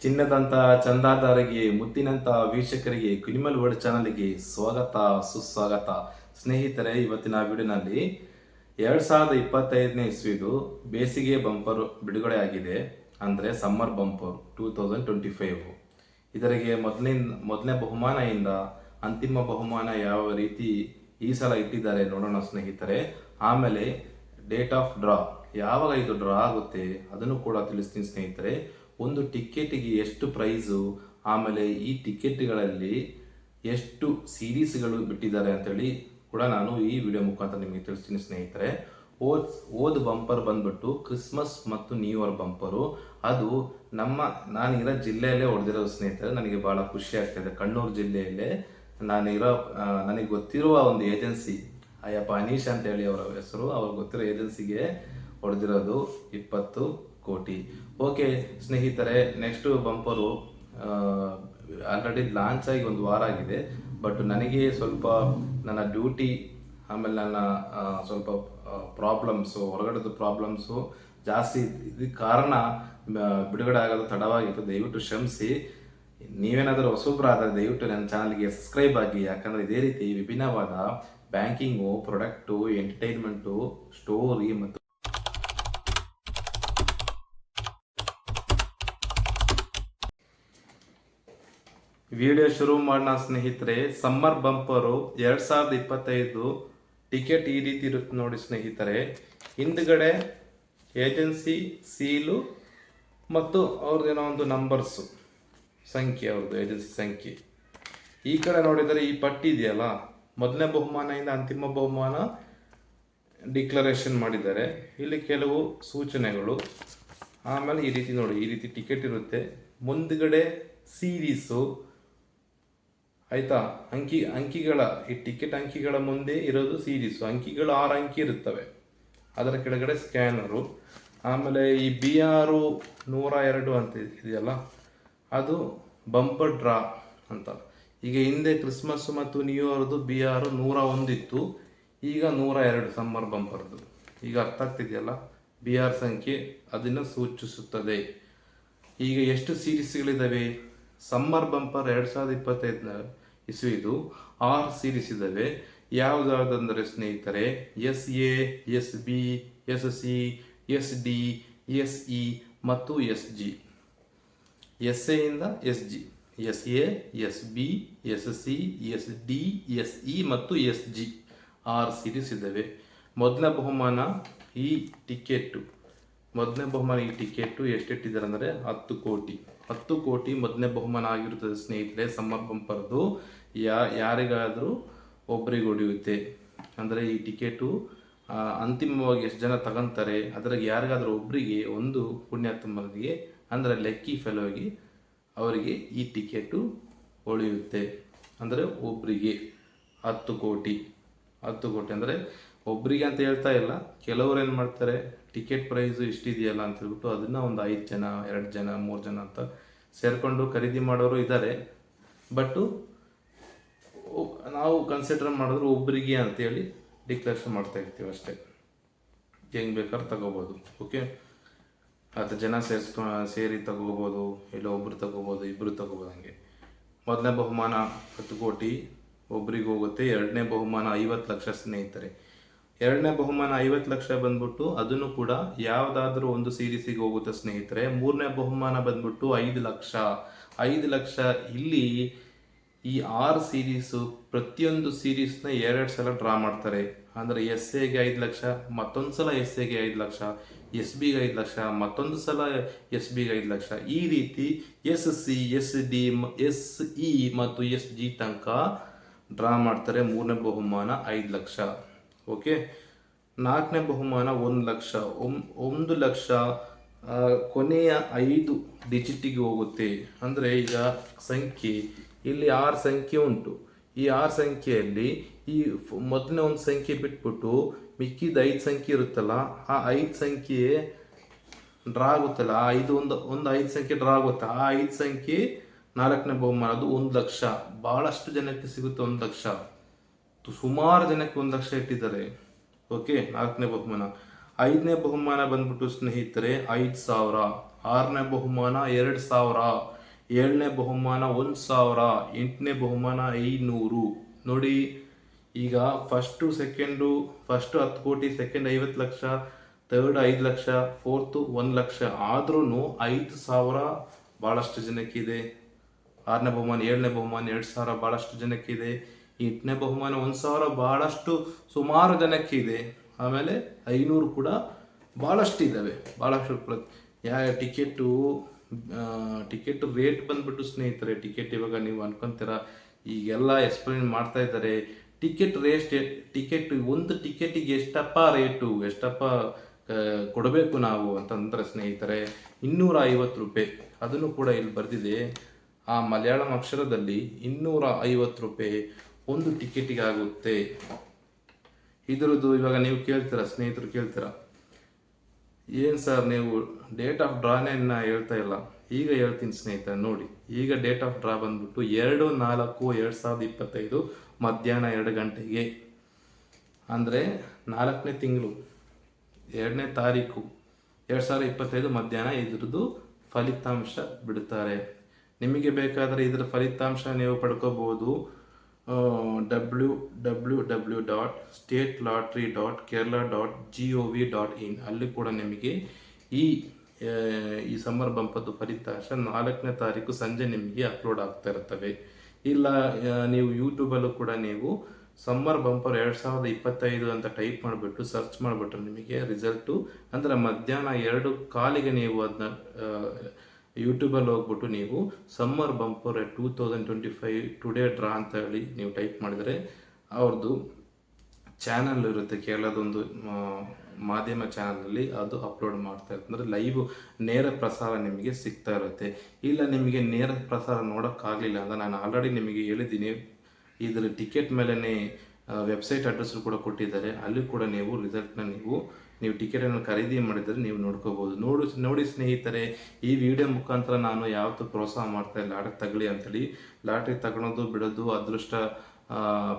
ಚಿನ್ನದಂತ ಚಂದಾದಾರರಿಗೆ ಮುತ್ತಿನಂತ ವೀಕ್ಷಕರಿಗೆ criminal world ಚಾನಲ್ಗೆ ಸ್ವಾಗತ ಸುಸ್ವಾಗತ. ಸ್ನೇಹಿತರೆ, ಇವತ್ತಿನ ವಿಡಿಯೋನಲ್ಲಿ 2025ನೇ ಇಸ್ವಿದು ಬೇಸಿಗೆ ಬಂಪರ್ ಬಿಡುಗಡೆ ಆಗಿದೆ. ಅಂದರೆ ಸಮ್ಮರ್ ಬಂಪರ್ 2025. ಇದರಿಗೆ ಮೊದಲನೇ ಬಹುಮಾನದಿಂದ ಅಂತಿಮ ಬಹುಮಾನ ಯಾವ ರೀತಿ ಈ ಸಲ ಇಟ್ಟಿದ್ದಾರೆ ನೋಡೋಣ ಸ್ನೇಹಿತರೆ. ಆಮೇಲೆ ಡೇಟ್ ಆಫ್ ಡ್ರಾ ಯಾವಾಗ ಇದು ಡ್ರಾ ಆಗುತ್ತೆ ಅದನ್ನು ಕೂಡ ತಿಳಿಸ್ತೀನಿ ಸ್ನೇಹಿತರೆ. ಒಂದು ಟಿಕೆಟಿಗೆ ಎಷ್ಟು ಪ್ರೈಸು, ಆಮೇಲೆ ಈ ಟಿಕೆಟ್ಗಳಲ್ಲಿ ಎಷ್ಟು ಸೀರೀಸ್ಗಳು ಬಿಟ್ಟಿದ್ದಾರೆ ಅಂತೇಳಿ ಕೂಡ ನಾನು ಈ ವಿಡಿಯೋ ಮುಖಾಂತರ ನಿಮಗೆ ತಿಳಿಸ್ತೀನಿ ಸ್ನೇಹಿತರೆ. ಓದ್ ಬಂಪರ್ ಬಂದ್ಬಿಟ್ಟು ಕ್ರಿಸ್ಮಸ್ ಮತ್ತು ನ್ಯೂ ಇಯರ್ ಬಂಪರು. ಅದು ನಾನಿರೋ ಜಿಲ್ಲೆಯಲ್ಲೇ ಹೊಡೆದಿರೋದು ಸ್ನೇಹಿತರೆ. ನನಗೆ ಬಹಳ ಖುಷಿ ಆಗ್ತಾಯಿದೆ. ಕಣ್ಣೂರು ಜಿಲ್ಲೆಯಲ್ಲೇ ನನಗೆ ಗೊತ್ತಿರುವ ಒಂದು ಏಜೆನ್ಸಿ, ಅಯ್ಯಪ್ಪ ಅನೀಶ್ ಅಂತ ಹೇಳಿ ಅವರ ಹೆಸರು, ಅವ್ರಿಗೆ ಗೊತ್ತಿರೋ ಏಜೆನ್ಸಿಗೆ ಹೊಡೆದಿರೋದು 20 ಕೋಟಿ. ಓಕೆ ಸ್ನೇಹಿತರೆ, ನೆಕ್ಸ್ಟ್ ಬಂಪರು ಆಲ್ರೆಡಿ ಲಾಂಚ್ ಆಗಿ ಒಂದು ವಾರ ಆಗಿದೆ. ಬಟ್ ನನಗೆ ಸ್ವಲ್ಪ ನನ್ನ ಡ್ಯೂಟಿ, ಆಮೇಲೆ ನನ್ನ ಸ್ವಲ್ಪ ಪ್ರಾಬ್ಲಮ್ಸು, ಹೊರಗಡೆದು ಪ್ರಾಬ್ಲಮ್ಸು ಜಾಸ್ತಿ ಇದಕ್ಕೆ ಕಾರಣ ಬಿಡುಗಡೆ ಆಗೋದು ತಡವಾಗಿತ್ತು. ದಯವಿಟ್ಟು ಕ್ಷಮಿಸಿ. ನೀವೇನಾದರೂ ಹೊಸಬ್ರಾದರೆ ದಯವಿಟ್ಟು ನನ್ನ ಚಾನಲ್ಗೆ ಸಬ್ಸ್ಕ್ರೈಬ್ ಆಗಿ. ಯಾಕಂದರೆ ಇದೇ ರೀತಿ ವಿಭಿನ್ನವಾದ ಬ್ಯಾಂಕಿಂಗು, ಪ್ರಾಡಕ್ಟು, ಎಂಟರ್ಟೈನ್ಮೆಂಟು, ಸ್ಟೋರಿ ಮತ್ತು ವಿಡಿಯೋ ಶುರು ಮಾಡೋಣ ಸ್ನೇಹಿತರೆ. ಸಮ್ಮರ್ ಬಂಪರು 2025 ಟಿಕೆಟ್ ಈ ರೀತಿ ಇರುತ್ತೆ ನೋಡಿ ಸ್ನೇಹಿತರೆ. ಹಿಂದ್ಗಡೆ ಏಜೆನ್ಸಿ ಸೀಲು ಮತ್ತು ಅವ್ರದ್ದೇನೋ ಒಂದು ನಂಬರ್ಸು, ಸಂಖ್ಯೆ, ಅವ್ರದ್ದು ಏಜೆನ್ಸಿ ಸಂಖ್ಯೆ. ಈ ಕಡೆ ನೋಡಿದರೆ ಈ ಪಟ್ಟಿ ಇದೆಯಲ್ಲ, ಮೊದಲನೇ ಬಹುಮಾನದಿಂದ ಅಂತಿಮ ಬಹುಮಾನ ಡಿಕ್ಲರೇಷನ್ ಮಾಡಿದ್ದಾರೆ. ಇಲ್ಲಿ ಕೆಲವು ಸೂಚನೆಗಳು. ಆಮೇಲೆ ಈ ರೀತಿ ನೋಡಿ, ಈ ರೀತಿ ಟಿಕೆಟ್ ಇರುತ್ತೆ. ಮುಂದ್ಗಡೆ ಸೀರೀಸು, ಆಯ್ತಾ, ಅಂಕಿಗಳ ಈ ಟಿಕೆಟ್ ಅಂಕಿಗಳ ಮುಂದೆ ಇರೋದು ಸೀರೀಸು. ಅಂಕಿಗಳು 6 ಅಂಕಿ ಇರುತ್ತವೆ. ಅದರ ಕೆಳಗಡೆ ಸ್ಕ್ಯಾನರು. ಆಮೇಲೆ ಈ BR 102 ಅಂತ ಇದೆಯಲ್ಲ, ಅದು ಬಂಪರ್ ಡ್ರಾ ಅಂತ. ಈಗ ಹಿಂದೆ ಕ್ರಿಸ್ಮಸ್ ಮತ್ತು ನ್ಯೂ ಇಯರ್ದು BR 101 ಇತ್ತು, ಈಗ 102 ಸಮ್ಮರ್ ಬಂಪರ್ದು. ಈಗ ಅರ್ಥ ಆಗ್ತಿದೆಯಲ್ಲ, BR ಸಂಖ್ಯೆ ಅದನ್ನು ಸೂಚಿಸುತ್ತದೆ. ಈಗ ಎಷ್ಟು ಸೀರೀಸ್ಗಳಿದ್ದಾವೆ? ಸಮ್ಮರ್ ಬಂಪರ್ 2025 ಇಸ್ವಿದು 6 ಸೀರೀಸ್ ಇದ್ದಾವೆ. ಯಾವುದಾದಂದರೆ ಸ್ನೇಹಿತರೆ, SA, SB, SC, SD, SE ಮತ್ತು SG. SA ಇಂದ SG, SA, SB, SC, SD, SE ಮತ್ತು SG 6 ಸೀರೀಸ್ ಇದ್ದಾವೆ. ಮೊದಲನೇ ಬಹುಮಾನ ಈ ಟಿಕೆಟು ಎಷ್ಟಿಟ್ಟಿದ್ದಾರೆ ಅಂದರೆ 10 ಕೋಟಿ. 10 ಕೋಟಿ ಮೊದಲನೇ ಬಹುಮಾನ ಆಗಿರುತ್ತದೆ ಸ್ನೇಹಿತರೆ. ಸಮ್ಮರ್ ಬಂಪರ್ದು ಯಾರಿಗಾದರೂ ಒಬ್ಬರಿಗೆ ಹೊಡೆಯುತ್ತೆ. ಅಂದರೆ ಈ ಟಿಕೆಟು ಅಂತಿಮವಾಗಿ ಎಷ್ಟು ಜನ ತಗೊಂತಾರೆ, ಅದ್ರಾಗ ಯಾರಿಗಾದರೂ ಒಬ್ಬರಿಗೆ, ಒಂದು ಪುಣ್ಯಾತ್ಮರಿಗೆ ಅಂದರೆ ಲಕ್ಕಿ ಫೆಲೋಗೆ ಅವರಿಗೆ ಈ ಟಿಕೆಟು ಹೊಳೆಯುತ್ತೆ. ಅಂದರೆ ಒಬ್ಬರಿಗೆ 10 ಕೋಟಿ. 10 ಕೋಟಿ ಅಂದರೆ ಒಬ್ಬರಿಗೆ ಅಂತ ಹೇಳ್ತಾ ಇಲ್ಲ. ಕೆಲವರು ಏನು ಮಾಡ್ತಾರೆ, ಟಿಕೆಟ್ ಪ್ರೈಸು ಇಷ್ಟಿದೆಯಲ್ಲ ಅಂತ ಹೇಳ್ಬಿಟ್ಟು ಅದನ್ನು ಒಂದು 5 ಜನ, 2 ಜನ, 3 ಜನ ಅಂತ ಸೇರಿಕೊಂಡು ಖರೀದಿ ಮಾಡೋರು ಇದ್ದಾರೆ. ಬಟ್ಟು ನಾವು ಕನ್ಸಿಡರ್ ಮಾಡಿದ್ರೆ ಒಬ್ಬರಿಗೆ ಅಂತೇಳಿ ಡಿಕ್ಲೇಷನ್ ಮಾಡ್ತಾ ಇರ್ತೀವಿ ಅಷ್ಟೇ. ಹೆಂಗೆ ಬೇಕಾದ್ರೆ ತಗೋಬೋದು. ಓಕೆ, 10 ಜನ ಸೇರಿ ತಗೋಬೋದು, ಇಲ್ಲ ಒಬ್ಬರು ತಗೋಬೋದು, ಇಬ್ಬರು ತಗೋಬೋದು. ಹಂಗೆ ಮೊದಲನೇ ಬಹುಮಾನ 10 ಕೋಟಿ ಒಬ್ರಿಗೆ ಹೋಗುತ್ತೆ. ಎರಡನೇ ಬಹುಮಾನ 50 ಲಕ್ಷ ಸ್ನೇಹಿತರೆ. ಎರಡನೇ ಬಹುಮಾನ 50 ಲಕ್ಷ ಬಂದ್ಬಿಟ್ಟು ಅದನ್ನು ಕೂಡ ಯಾವುದಾದ್ರೂ ಒಂದು ಸೀರೀಸಿಗೆ ಹೋಗುತ್ತೆ ಸ್ನೇಹಿತರೆ. ಮೂರನೇ ಬಹುಮಾನ ಬಂದ್ಬಿಟ್ಟು 5 ಲಕ್ಷ. 5 ಲಕ್ಷ ಇಲ್ಲಿ ಈ 6 ಸೀರೀಸು, ಪ್ರತಿಯೊಂದು ಸೀರೀಸ್ನ 2 ಸಲ ಡ್ರಾ ಮಾಡ್ತಾರೆ. ಅಂದರೆ SAಗೆ 5 ಲಕ್ಷ, ಮತ್ತೊಂದು ಸಲ SAಗೆ 5 ಲಕ್ಷ, SBಗೆ 5 ಲಕ್ಷ, ಮತ್ತೊಂದು ಸಲ SBಗೆ 5 ಲಕ್ಷ. ಈ ರೀತಿ SC, SD, SE ಮತ್ತು SG ತನಕ ಡ್ರಾ ಮಾಡ್ತಾರೆ. ಮೂರನೇ ಬಹುಮಾನ 5 ಲಕ್ಷ. ಓಕೆ, ನಾಲ್ಕನೇ ಬಹುಮಾನ 1 ಲಕ್ಷ. 1 ಲಕ್ಷ ಕೊನೆಯ 5 ಡಿಜಿಟಿಗೆ ಹೋಗುತ್ತೆ. ಅಂದರೆ ಈಗ ಸಂಖ್ಯೆ ಇಲ್ಲಿ 6 ಸಂಖ್ಯೆ ಉಂಟು. ಈ 6 ಸಂಖ್ಯೆಯಲ್ಲಿ ಈ ಮೊದಲನೇ ಒಂದು ಸಂಖ್ಯೆ ಬಿಟ್ಬಿಟ್ಟು ಮಿಕ್ಕಿದ 5 ಸಂಖ್ಯೆ ಇರುತ್ತಲ್ಲ, ಆ 5 ಸಂಖ್ಯೆ ಡ್ರಾ ಆಗುತ್ತಲ್ಲ, ಒಂದು 5 ಸಂಖ್ಯೆ ಡ್ರಾ ಆಗುತ್ತೆ. ಆ 5 ಸಂಖ್ಯೆ ನಾಲ್ಕನೇ ಬಹುಮಾನ, ಅದು 1 ಲಕ್ಷ. ಭಾಳಷ್ಟು ಜನಕ್ಕೆ ಸಿಗುತ್ತೆ 1 ಲಕ್ಷ. ಸುಮಾರು ಜನಕ್ಕೆ 1 ಲಕ್ಷ ಇಟ್ಟಿದ್ದಾರೆ. ಓಕೆ, ನಾಲ್ಕನೇ ಬಹುಮಾನ. 5ನೇ ಬಹುಮಾನ ಬಂದ್ಬಿಟ್ಟು ಸ್ನೇಹಿತರೆ 5,000. 6ನೇ ಬಹುಮಾನ 2000, 7ನೇ ಬಹುಮಾನ 1000, 8ನೇ ಬಹುಮಾನ 500. ನೋಡಿ, ಈಗ ಫಸ್ಟು 10 ಕೋಟಿ, second 50 lakh, third 5 lakh, fourth 1 lakh. ಆದ್ರೂ 5,000 ಭಾಳಷ್ಟು ಜನಕ್ಕಿದೆ. 6ನೇ ಬಹುಮಾನ 7ನೇ ಬಹುಮಾನ 2,000 ಭಾಳಷ್ಟು ಜನಕ್ಕಿದೆ. 8ನೇ ಬಹುಮಾನ 1,000 ಭಾಳಷ್ಟು ಸುಮಾರು ಜನಕ್ಕಿದೆ. ಆಮೇಲೆ 500 ಕೂಡ ಭಾಳಷ್ಟು ಇದ್ದಾವೆ. ಭಾಳಷ್ಟು ಟಿಕೆಟ್ ರೇಟ್ ಬಂದ್ಬಿಟ್ಟು ಸ್ನೇಹಿತರೆ, ಟಿಕೆಟ್ ಇವಾಗ ನೀವು ಅನ್ಕೊಂತೀರ ಈಗೆಲ್ಲ ಎಕ್ಸ್ಪ್ಲೇನ್ ಮಾಡ್ತಾ ಇದ್ದಾರೆ. ಟಿಕೆಟ್ ಒಂದು ಟಿಕೆಟಿಗೆ ಎಷ್ಟಪ್ಪ ರೇಟು, ಎಷ್ಟಪ್ಪ ಕೊಡಬೇಕು ನಾವು ಅಂತಂದ್ರೆ ಸ್ನೇಹಿತರೆ, 250 ರೂಪಾಯಿ. ಅದನ್ನು ಕೂಡ ಇಲ್ಲಿ ಬರೆದಿದೆ ಆ ಮಲಯಾಳಂ ಅಕ್ಷರದಲ್ಲಿ. 250 ರೂಪಾಯಿ ಒಂದು ಟಿಕೆಟಿಗೆ ಆಗುತ್ತೆ. ಇದರದ್ದು ಇವಾಗ ನೀವು ಕೇಳ್ತೀರಾ, ಸ್ನೇಹಿತರು ಕೇಳ್ತೀರಾ, ಏನು ಸರ್ ನೀವು ಡೇಟ್ ಆಫ್ ಡ್ರಾನೇ ಹೇಳ್ತಾ ಇಲ್ಲ? ಈಗ ಹೇಳ್ತೀನಿ ಸ್ನೇಹಿತರೆ, ನೋಡಿ. ಈಗ ಡೇಟ್ ಆಫ್ ಡ್ರಾ ಬಂದ್ಬಿಟ್ಟು 2/4/2025 ಮಧ್ಯಾಹ್ನ 2 ಗಂಟೆಗೆ. ಅಂದರೆ 4ನೇ ತಿಂಗಳು 2ನೇ ತಾರೀಕು 2025 ಮಧ್ಯಾಹ್ನ ಇದ್ರದ್ದು ಫಲಿತಾಂಶ ಬಿಡುತ್ತಾರೆ. ನಿಮಗೆ ಬೇಕಾದರೆ ಇದರ ಫಲಿತಾಂಶ ನೀವು ಪಡ್ಕೋಬಹುದು. www.statelottery.kerala.gov.in ಅಲ್ಲಿ ಕೂಡ ನಿಮಗೆ ಈ ಸಮ್ಮರ್ ಬಂಪದ್ದು ಫಲಿತಾಂಶ 4ನೇ ತಾರೀಕು ಸಂಜೆ ನಿಮಗೆ ಅಪ್ಲೋಡ್ ಆಗ್ತಾ ಇರ್ತವೆ. ಇಲ್ಲ ನೀವು ಯೂಟ್ಯೂಬಲ್ಲೂ ಕೂಡ ನೀವು ಸಮ್ಮರ್ ಬಂಪರ್ 2025 ಅಂತ ಟೈಪ್ ಮಾಡಿಬಿಟ್ಟು ಸರ್ಚ್ ಮಾಡಿಬಿಟ್ರೆ ನಿಮಗೆ ರಿಸಲ್ಟು ಅಂದರೆ ಮಧ್ಯಾಹ್ನ 2:15 ನೀವು ಅದನ್ನ ಯೂಟ್ಯೂಬಲ್ಲಿ ಹೋಗ್ಬಿಟ್ಟು ನೀವು ಸಮ್ಮರ್ ಬಂಪರ್ 2025 ಟುಡೇ ಡ್ರಾ ಅಂತ ಹೇಳಿ ನೀವು ಟೈಪ್ ಮಾಡಿದರೆ ಅವ್ರದ್ದು ಚಾನಲ್ ಇರುತ್ತೆ, ಕೇರಳದೊಂದು ಮಾಧ್ಯಮ ಚಾನಲಲ್ಲಿ ಅದು ಅಪ್ಲೋಡ್ ಮಾಡ್ತಾ ಇರುತ್ತೆ. ಅಂದರೆ ಲೈವ್ ನೇರ ಪ್ರಸಾರ ನಿಮಗೆ ಸಿಗ್ತಾ ಇರುತ್ತೆ. ಇಲ್ಲ ನಿಮಗೆ ನೇರ ಪ್ರಸಾರ ನೋಡೋಕ್ಕಾಗಲಿಲ್ಲ ಅಂದರೆ ನಾನು ಆಲ್ರೆಡಿ ನಿಮಗೆ ಹೇಳಿದ್ದೀನಿ, ಇದರ ಟಿಕೆಟ್ ಮೇಲೇ ವೆಬ್ಸೈಟ್ ಅಡ್ರೆಸ್ ಕೂಡ ಕೊಟ್ಟಿದ್ದಾರೆ. ಅಲ್ಲಿ ಕೂಡ ನೀವು ರಿಸಲ್ಟ್ನ ನೀವು ಟಿಕೆಟನ್ನು ಖರೀದಿ ಮಾಡಿದರೆ ನೀವು ನೋಡ್ಕೋಬೋದು. ನೋಡಿ ಸ್ನೇಹಿತರೆ, ಈ ವಿಡಿಯೋ ಮುಖಾಂತರ ನಾನು ಯಾವತ್ತೂ ಪ್ರೋತ್ಸಾಹ ಮಾಡ್ತಾ ಇಲ್ಲ ಲಾಟ್ರಿ ತಗೊಳ್ಳಿ ಅಂತೇಳಿ. ಲಾಟ್ರಿ ತಗೊಳೋದು ಬಿಡೋದು, ಅದೃಷ್ಟ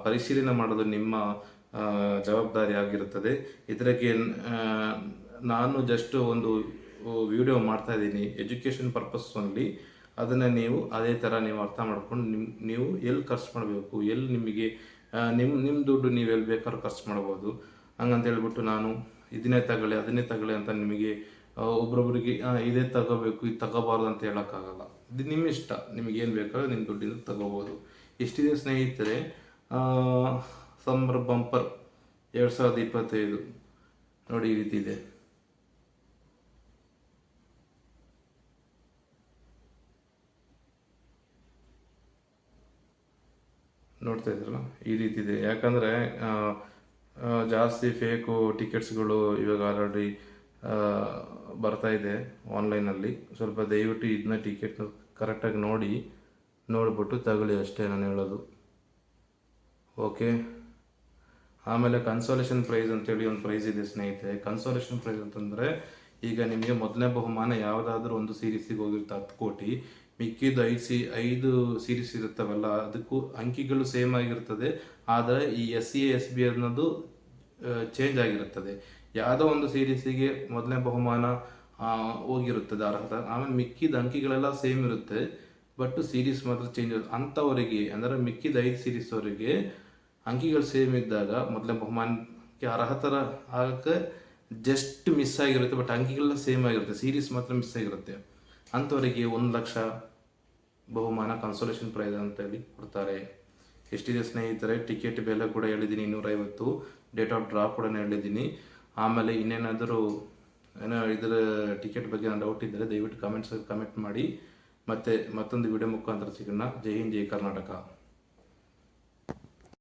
ಪರಿಶೀಲನೆ ಮಾಡೋದು ನಿಮ್ಮ ಜವಾಬ್ದಾರಿ ಆಗಿರುತ್ತದೆ. ಇದಕ್ಕೆ ನಾನು ಜಸ್ಟ್ ಒಂದು ವಿಡಿಯೋ ಮಾಡ್ತಾ ಇದ್ದೀನಿ ಎಜುಕೇಷನ್ ಪರ್ಪಸ್ ಓನ್ಲಿ. ಅದನ್ನು ನೀವು ಅದೇ ಥರ ನೀವು ಅರ್ಥ ಮಾಡ್ಕೊಂಡು ನೀವು ಎಲ್ಲಿ ಖರ್ಚು ಮಾಡಬೇಕು, ಎಲ್ಲಿ ನಿಮಗೆ ನಿಮ್ಮ ದುಡ್ಡು ನೀವು ಎಲ್ಲಿ ಬೇಕಾದ್ರೂ ಖರ್ಚು ಮಾಡ್ಬೋದು. ಹಂಗಂತ ಹೇಳ್ಬಿಟ್ಟು ನಾನು ಇದನ್ನೇ ತಗೊಳ್ಳಿ ಅದನ್ನೇ ತಗೊಳ್ಳಿ ಅಂತ ನಿಮಗೆ ಒಬ್ರೊಬ್ರಿಗೆ ಇದೇ ತಗೋಬೇಕು ಇದು ತಗೋಬಾರ್ದು ಅಂತ ಹೇಳೋಕ್ಕಾಗಲ್ಲ. ಇದು ನಿಮ್ಮ ಇಷ್ಟ, ನಿಮಗೇನು ಬೇಕಾದ್ರೂ ನಿಮ್ಮ ದುಡ್ಡಿಂದ ತಗೋಬೋದು. ಇಷ್ಟಿದೆ ಸ್ನೇಹಿತರೆ ಸಮ್ಮರ್ ಬಂಪರ್ 2025 ನೋಡಿ, ಈ ರೀತಿ ಇದೆ. ನೋಡ್ತಾ ಇದ್ರಲ್ಲ, ಈ ರೀತಿ ಇದೆ. ಯಾಕಂದರೆ ಜಾಸ್ತಿ ಫೇಕು ಟಿಕೆಟ್ಸ್ಗಳು ಇವಾಗ ಆಲ್ರೆಡಿ ಬರ್ತಾ ಇದೆ ಆನ್ಲೈನಲ್ಲಿ. ಸ್ವಲ್ಪ ದಯವಿಟ್ಟು ಇದನ್ನ ಟಿಕೆಟ್ನ ಕರೆಕ್ಟಾಗಿ ನೋಡಿಬಿಟ್ಟು ತಗೊಳ್ಳಿ ಅಷ್ಟೇ ನಾನು ಹೇಳೋದು. ಓಕೆ. ಆಮೇಲೆ ಕನ್ಸೋಲೇಷನ್ ಪ್ರೈಸ್ ಅಂತೇಳಿ ಒಂದು ಪ್ರೈಸ್ ಇದೆ ಸ್ನೇಹಿತರೆ. ಕನ್ಸೋಲೇಷನ್ ಪ್ರೈಸ್ ಅಂತಂದರೆ ಈಗ ನಿಮಗೆ ಮೊದಲನೇ ಬಹುಮಾನ ಯಾವುದಾದ್ರೂ ಒಂದು ಸೀರೀಸಿಗೆ ಹೋಗಿರುತ್ತೆ 10 ಕೋಟಿ, ಮಿಕ್ಕಿದ್ದು 5 ಸೀರೀಸ್ ಇರುತ್ತವಲ್ಲ ಅದಕ್ಕೂ ಅಂಕಿಗಳು ಸೇಮ್ ಆಗಿರ್ತದೆ. ಆದರೆ ಈ SC/SB ಅನ್ನೋದು ಚೇಂಜ್ ಆಗಿರುತ್ತದೆ. ಯಾವುದೋ ಒಂದು ಸೀರೀಸಿಗೆ ಮೊದಲನೇ ಬಹುಮಾನ ಹೋಗಿರುತ್ತದೆ ಅರ್ಹತೆ, ಆಮೇಲೆ ಮಿಕ್ಕಿದ ಅಂಕಿಗಳೆಲ್ಲ ಸೇಮ್ ಇರುತ್ತೆ, ಬಟ್ ಸೀರೀಸ್ ಮಾತ್ರ ಚೇಂಜ್ ಆಗುತ್ತೆ. ಅಂಥವರಿಗೆ ಅಂದರೆ ಮಿಕ್ಕಿದ 5 ಸೀರೀಸ್ವರೆಗೆ ಅಂಕಿಗಳು ಸೇಮ್ ಇದ್ದಾಗ ಮೊದಲನೇ ಬಹುಮಾನಕ್ಕೆ ಅರ್ಹತರ ಆಗಕ್ಕೆ ಜಸ್ಟ್ ಮಿಸ್ ಆಗಿರುತ್ತೆ, ಬಟ್ ಅಂಕಿಗಳೆಲ್ಲ ಸೇಮ್ ಆಗಿರುತ್ತೆ, ಸೀರೀಸ್ ಮಾತ್ರ ಮಿಸ್ ಆಗಿರುತ್ತೆ. ಅಂಥವರಿಗೆ 1 ಲಕ್ಷ ಬಹುಮಾನ ಕನ್ಸೋಲೇಷನ್ ಪ್ರೈಸ್ ಅಂತೇಳಿ ಕೊಡ್ತಾರೆ. ಎಷ್ಟಿದೆ ಸ್ನೇಹಿತರೆ, ಟಿಕೆಟ್ ಬೆಲೆ ಕೂಡ ಹೇಳಿದ್ದೀನಿ 250, ಡೇಟ್ ಆಫ್ ಡ್ರಾ ಕೂಡ ಹೇಳಿದ್ದೀನಿ. ಆಮೇಲೆ ಇನ್ನೇನಾದರೂ ಇದರ ಟಿಕೆಟ್ ಬಗ್ಗೆ ನಾನು ಡೌಟ್ ಇದ್ದರೆ ದಯವಿಟ್ಟು ಕಮೆಂಟ್ ಮಾಡಿ. ಮತ್ತೊಂದು ವಿಡಿಯೋ ಮುಖಾಂತರ ಸಿಗೋಣ. ಜೈ ಹಿಂದ್, ಜೈ ಕರ್ನಾಟಕ.